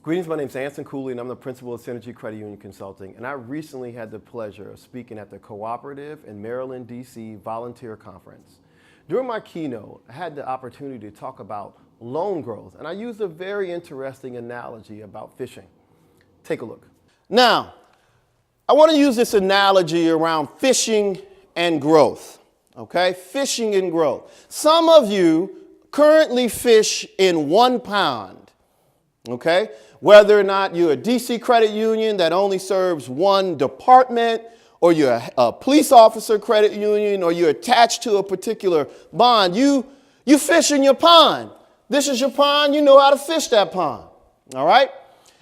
Greetings, my name is Ancin Cooley, and I'm the principal of Synergy Credit Union Consulting. And I recently had the pleasure of speaking at the Cooperative in Maryland, D.C. Volunteer Conference. During my keynote, I had the opportunity to talk about loan growth, and I used a very interesting analogy about fishing. Take a look. Now, I want to use this analogy around fishing and growth, okay? Fishing and growth. Some of you currently fish in one pond, okay? Whether or not you're a DC credit union that only serves one department, or you're a police officer credit union, or you're attached to a particular bond, you fish in your pond. This is your pond, you know how to fish that pond, all right?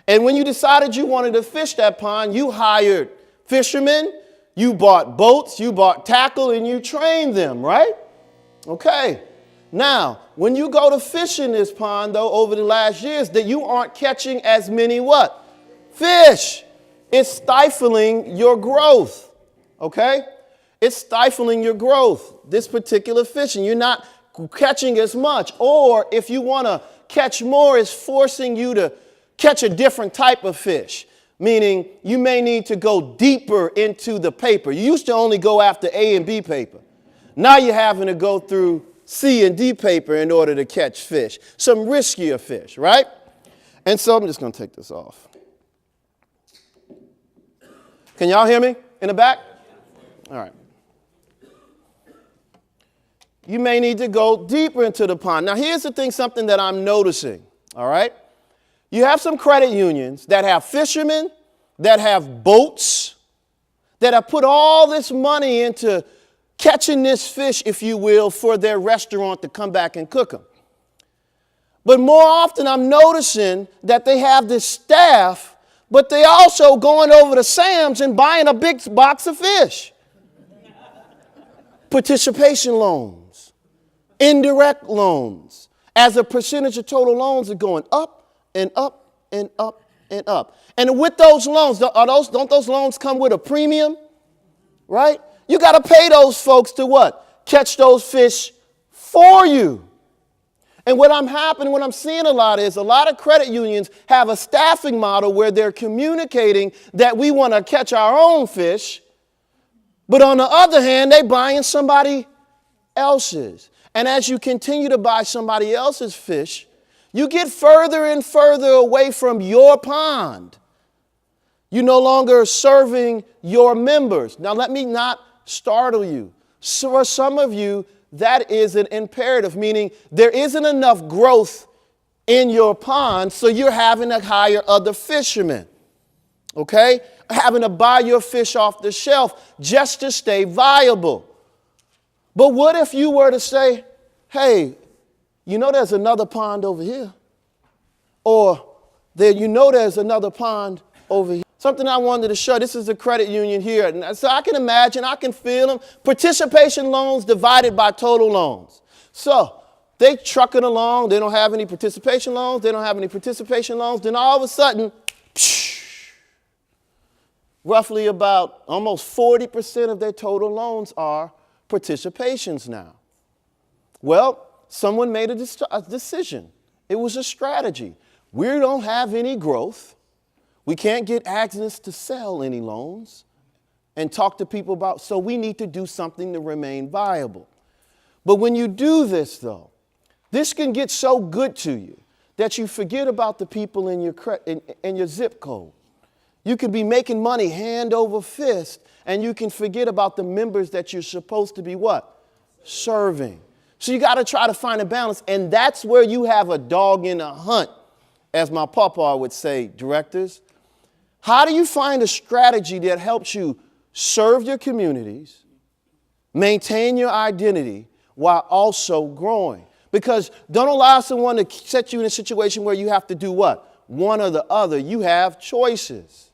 And when you decided you wanted to fish that pond, you hired fishermen, you bought boats, you bought tackle, and you trained them, right? Okay. Now, when you go to fish in this pond, though, over the last years, that you aren't catching as many what? Fish. It's stifling your growth, okay? It's stifling your growth, this particular fishing. You're not catching as much. Or if you want to catch more, it's forcing you to catch a different type of fish, meaning you may need to go deeper into the paper. You used to only go after A and B paper. Now you're having to go through C and D paper in order to catch fish, some riskier fish, right? And so I'm just going to take this off. Can y'all hear me in the back? All right. You may need to go deeper into the pond. Now, here's the thing, something that I'm noticing, all right? You have some credit unions that have fishermen, that have boats, that have put all this money into catching this fish, if you will, for their restaurant to come back and cook them. But more often I'm noticing that they have this staff, but they also going over to Sam's and buying a big box of fish. Participation loans, indirect loans, as a percentage of total loans are going up and up and up and up. And with those loans, don't those loans come with a premium, right? You got to pay those folks to what? Catch those fish for you. And what I'm seeing a lot is a lot of credit unions have a staffing model where they're communicating that we want to catch our own fish, but on the other hand, they're buying somebody else's. And as you continue to buy somebody else's fish, you get further and further away from your pond. You're no longer serving your members. Now, let me not startle you. So for some of you, that is an imperative, meaning there isn't enough growth in your pond, so you're having to hire other fishermen, okay? Having to buy your fish off the shelf just to stay viable. But what if you were to say, hey, you know there's another pond over here, or there's another pond over here. Something I wanted to show, this is the credit union here. And so I can imagine, I can feel them. Participation loans divided by total loans. So they trucking along. They don't have any participation loans. They don't have any participation loans. Then all of a sudden, roughly about almost 40% of their total loans are participations now. Well, someone made a decision. It was a strategy. We don't have any growth. We can't get Agnes to sell any loans and talk to people about, so we need to do something to remain viable. But when you do this, though, this can get so good to you that you forget about the people in your zip code. You could be making money hand over fist, and you can forget about the members that you're supposed to be what? Serving. So you got to try to find a balance, and that's where you have a dog in a hunt, as my papa would say, directors. How do you find a strategy that helps you serve your communities, maintain your identity, while also growing? Because don't allow someone to set you in a situation where you have to do what? One or the other. You have choices.